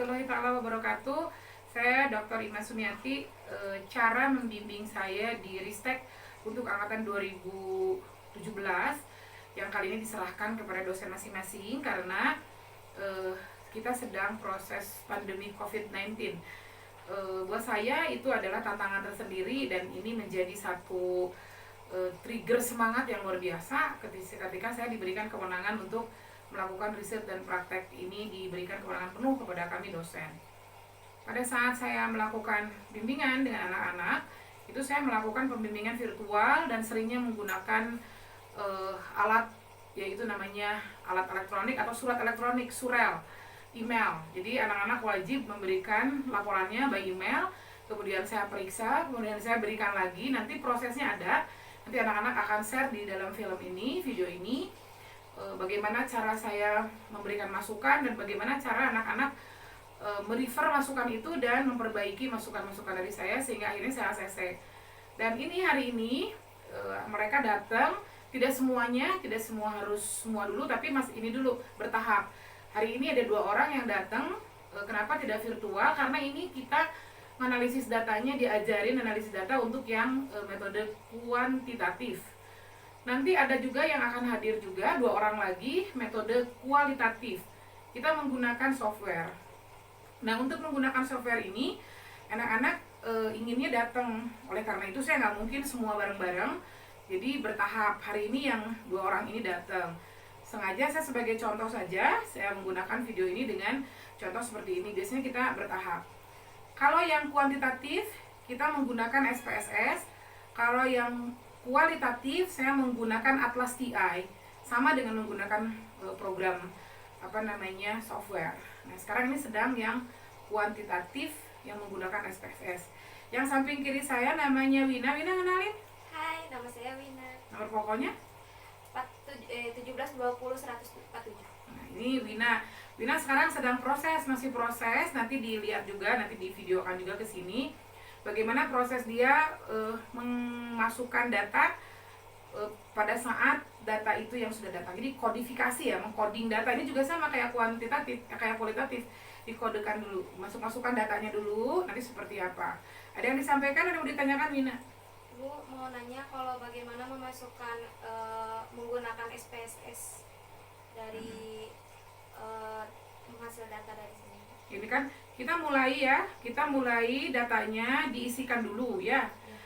warahmatullahi taala wabarakatuh. Saya Dr. Ima Sumiati. Cara membimbing saya di Ristek untuk angkatan 2017 yang kali ini diserahkan kepada dosen masing-masing karena kita sedang proses pandemi COVID-19. Buat saya itu adalah tantangan tersendiri dan ini menjadi satu trigger semangat yang luar biasa ketika saya diberikan kewenangan untuk melakukan riset dan praktek. Ini diberikan kewenangan penuh kepada kami dosen. Pada saat saya melakukan bimbingan dengan anak-anak, itu saya melakukan pembimbingan virtual dan seringnya menggunakan alat, yaitu namanya alat elektronik atau surat elektronik, surel, email. Jadi anak-anak wajib memberikan laporannya by email, kemudian saya periksa, kemudian saya berikan lagi, nanti prosesnya ada. Nanti anak-anak akan share di dalam film ini, video ini, bagaimana cara saya memberikan masukan dan bagaimana cara anak-anak merefer masukan itu dan memperbaiki masukan-masukan dari saya sehingga akhirnya saya ACC. Dan ini hari ini mereka datang, tidak semua harus semua dulu, tapi ini dulu bertahap. Hari ini ada 2 orang yang datang. Kenapa tidak virtual? Karena ini kita analisis datanya, diajarin analisis data untuk yang metode kuantitatif. Nanti ada juga yang akan hadir juga 2 orang lagi metode kualitatif. Kita menggunakan software. Nah, untuk menggunakan software ini anak-anak inginnya datang. Oleh karena itu saya nggak mungkin semua bareng-bareng. Jadi bertahap. Hari ini yang 2 orang ini datang. Sengaja saya sebagai contoh saja saya menggunakan video ini dengan contoh seperti ini. Biasanya kita bertahap. Kalau yang kuantitatif kita menggunakan SPSS. Kalau yang kualitatif saya menggunakan Atlas TI, sama dengan menggunakan program software. Nah, sekarang ini sedang yang kuantitatif yang menggunakan SPSS. Yang samping kiri saya namanya Wina. Wina, kenalin. Hai, nama saya Wina. Nomor pokoknya 17 20 147. Nah, ini Wina. Wina sekarang sedang masih proses. Nanti dilihat juga, nanti divideokan juga ke sini. Bagaimana proses dia memasukkan data pada saat data itu yang sudah datang. Jadi kodifikasi ya, mengkoding data ini juga sama kayak kuantitatif, kayak kualitatif. Dikodekan dulu, masukkan datanya dulu, nanti seperti apa. Ada yang disampaikan, ada yang mau ditanyakan, Wina? Bu, mau nanya kalau bagaimana memasukkan menggunakan SPSS dari menghasil data dari sini. Ini kan kita mulai datanya diisikan dulu ya.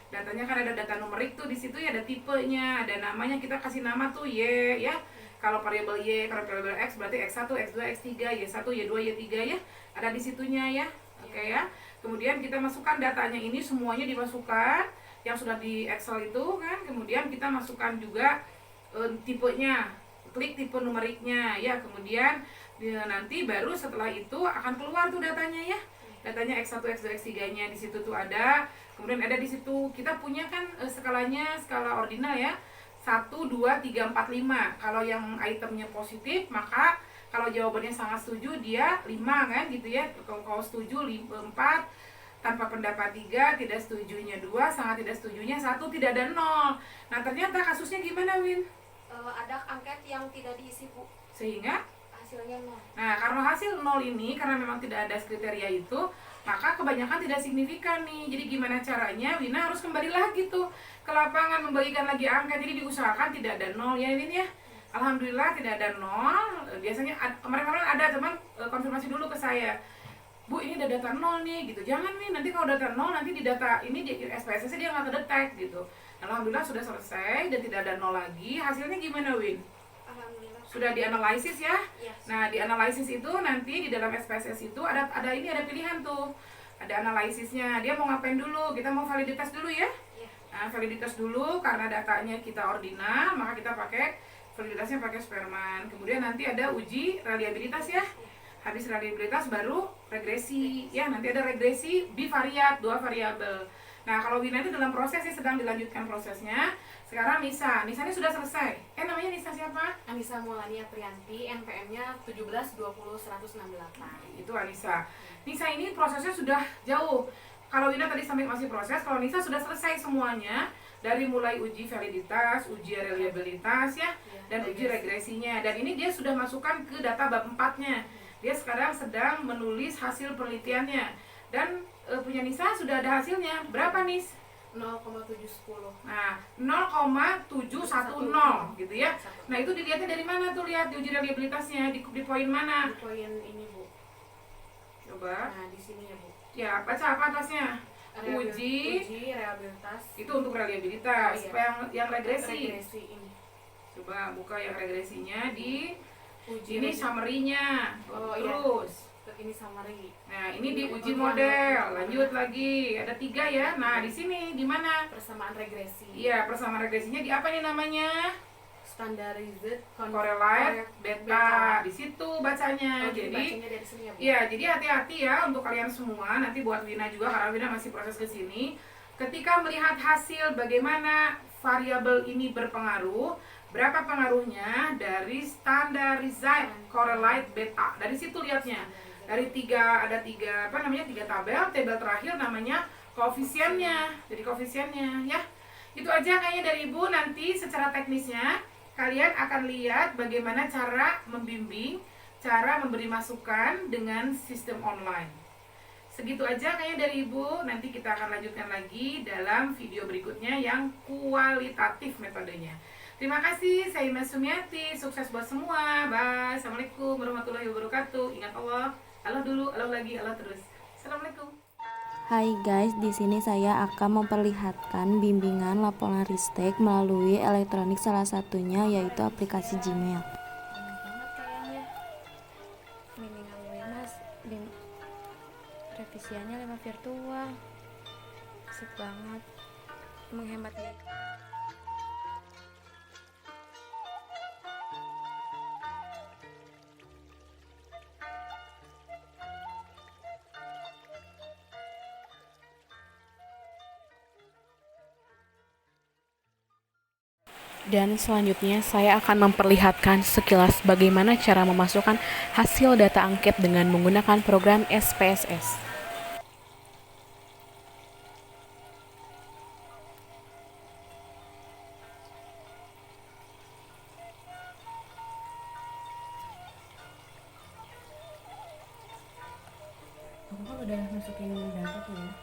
Datanya kan ada data numerik tuh, di situ ya ada tipenya, ada namanya, kita kasih nama tuh Y ya. Kalau variabel Y, kalau variabel X berarti X1, X2, X3, Y1, Y2, Y3 ya. Ada di situnya ya. Oke ya. Kemudian kita masukkan datanya ini, semuanya dimasukkan yang sudah di Excel itu kan. Kemudian kita masukkan juga tipenya. Klik tipe numeriknya ya. Kemudian nanti baru setelah itu akan keluar tuh datanya ya. Datanya X1, X2, X3-nya di situ tuh ada. Kemudian ada di situ kita punya kan skalanya, skala ordinal ya. 1 2 3 4 5. Kalau yang itemnya positif, maka kalau jawabannya sangat setuju dia 5 kan gitu ya. Kalau setuju 4, tanpa pendapat 3, tidak setujunya 2, sangat tidak setujunya 1, tidak ada 0. Nah, ternyata kasusnya gimana, Win? Ada angket yang tidak diisi, Bu. Sehingga Hasilnya 0. nah, karena hasil 0 ini, karena memang tidak ada kriteria itu, maka kebanyakan tidak signifikan nih. Jadi gimana caranya? Wina harus kembali lagi tuh ke lapangan membagikan lagi angka. Jadi diusahakan tidak ada 0 ya, Win ya. Alhamdulillah tidak ada 0. Biasanya kemarin-kemarin ada teman konfirmasi dulu ke saya, Bu, ini ada data 0 nih gitu. Jangan nih, nanti kalau data 0 nanti di data ini di SPSS dia nggak kedetek gitu. Alhamdulillah sudah selesai dan tidak ada 0 lagi. Hasilnya gimana, Win? Alhamdulillah. Sudah dianalisis ya. Yes. Nah, di analisis itu nanti di dalam SPSS itu ada pilihan tuh. Ada analisisnya. Dia mau ngapain dulu? Kita mau validitas dulu ya. Yeah. Nah, validitas dulu karena datanya kita ordinal, maka kita pakai validitasnya pakai Sperman. Kemudian nanti ada uji reliabilitas ya. Habis reliabilitas baru regresi. Ya, nanti ada regresi bivariat, 2 variabel. Nah, kalau Wina itu dalam proses ya, sedang dilanjutkan prosesnya. Sekarang Nisa ini sudah selesai. Namanya Nisa siapa? Anissa Maulania Priyanti, NPM-nya 17 20 168. Itu Anissa. Nisa ini prosesnya sudah jauh. Kalau Wina tadi sampai masih proses, kalau Nisa sudah selesai semuanya. Dari mulai uji validitas, uji reliabilitas ya, dan uji regresinya. Dan ini dia sudah masukkan ke data bab 4-nya. Dia sekarang sedang menulis hasil penelitiannya. Dan punya Nisa sudah ada hasilnya. Berapa, Nis? 0,710. Nah, 0,710 gitu ya. Nah, itu dilihatnya dari mana tuh? Lihat di uji reliabilitasnya, di poin mana? Di poin ini, Bu. Coba. Nah, di sini ya, Bu. Ya, baca apa atasnya? Uji reliabilitas. Itu untuk reliabilitas. Oh, iya. Apa yang regresi? Regresi ini. Coba buka yang regresinya di Uji ini summary-nya. Oh, Terus ini summary. nah, ini di uji model. Lanjut lagi. Ada 3 ya. Nah, di sini di mana? Persamaan regresi. Iya, persamaan regresinya di apa nih namanya? Standardized Correlate beta. Di situ bacanya. Oh, jadi Jadi bacanya dari sini ya, Bu? iya, jadi hati-hati ya untuk kalian semua. Nanti buat Wina juga karena Wina masih proses ke sini. Ketika melihat hasil bagaimana variabel ini berpengaruh, berapa pengaruhnya dari standardized correlate beta. Dari situ lihatnya. Dari ada tiga tabel terakhir namanya koefisiennya. Jadi koefisiennya ya. Itu aja kayaknya dari Ibu. Nanti secara teknisnya kalian akan lihat bagaimana cara membimbing, cara memberi masukan dengan sistem online. Segitu aja kayaknya dari Ibu. Nanti kita akan lanjutkan lagi dalam video berikutnya yang kualitatif metodenya. Terima kasih, saya Ima Sumiati. Sukses buat semua. Bye. Assalamualaikum warahmatullahi wabarakatuh. Ingat Allah. Allah dulu, Allah lagi, Allah terus. Assalamualaikum. Hai guys, di sini saya akan memperlihatkan bimbingan laporan ristek melalui elektronik, salah satunya yaitu aplikasi Gmail. Banyak banget kayaknya. Bimbingan gue mas, revisiannya 5 virtual. Asik banget, menghemat biaya. Dan selanjutnya saya akan memperlihatkan sekilas bagaimana cara memasukkan hasil data angket dengan menggunakan program SPSS. Aku kan udah masukin data tuh ya,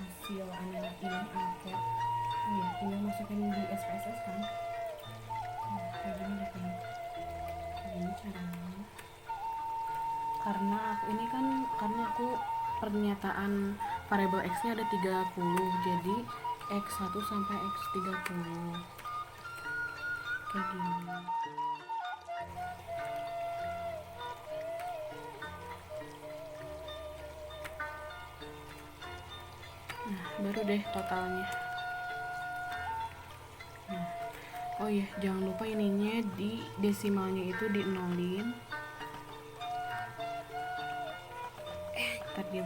hasil anak ini angket. Iya, tinggal masukin di SPSS kan. Nah, kayak gini deh kan. Ini caranya. Karena aku pernyataan variabel X-nya ada 30. Jadi X1 sampai X30. Kayak gini. Nah, baru deh totalnya. Oh iya, jangan lupa ininya di desimalnya itu di nolin. Tadi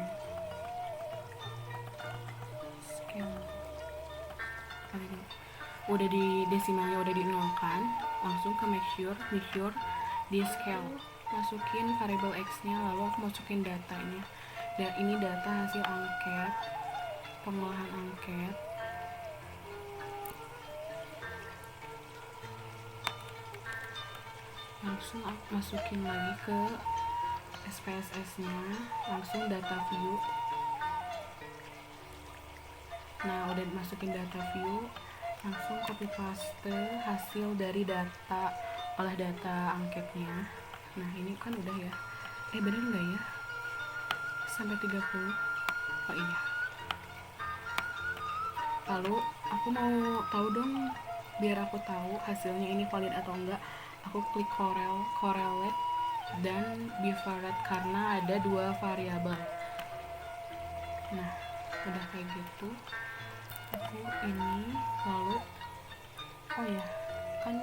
scale. Udah di desimalnya udah dinolkan, langsung ke make sure di scale. Masukin variable X-nya, lalu aku masukin datanya. Dan ini data hasil angket, pengolahan angket. Langsung masukin lagi ke SPSS-nya, langsung data view. Nah, udah masukin data view, langsung copy paste hasil dari olah data angketnya. Nah, ini kan udah ya. Bener nggak ya? Sampai 30. Oh iya. Lalu aku mau tahu dong, biar aku tahu hasilnya ini valid atau enggak. Aku klik correlate dan bivariate karena ada 2 variabel. Nah, udah kayak gitu. Aku ini lalu oh ya, kan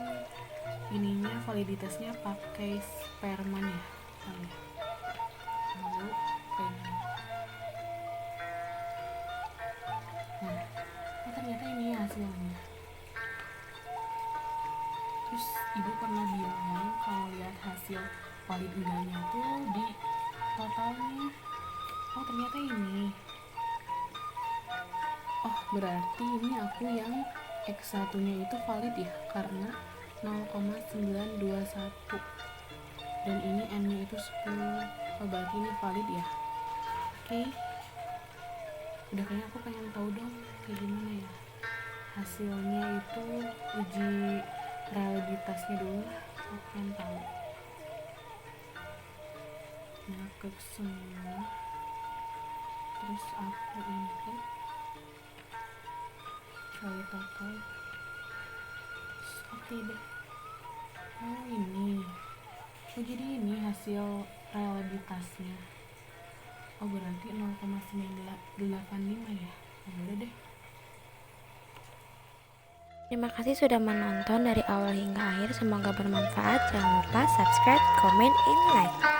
ininya validitasnya pakai Spearman ya. Lalu kayak gini. Nah, ternyata ini hasilnya. Terus ibu pernah bilang kalau lihat hasil valid enggaknya tuh di totalnya. Oh, ternyata ini. Oh, berarti ini aku yang X1 nya itu valid ya, karena 0,921. dan ini N-nya itu 10. Oh berarti ini valid ya. Oke. Udah, kayaknya aku pengen tahu dong kayak gimana ya hasilnya itu. Uji realitasnya dulu lah, aku pengen tahu. Nah, klik semua, terus aku input kali total. Oke deh. Oh ini, oh jadi ini hasil realitasnya. Oh berarti 0,985 ya. Oh, udah deh. Terima kasih sudah menonton dari awal hingga akhir. Semoga bermanfaat. Jangan lupa subscribe, comment, and like.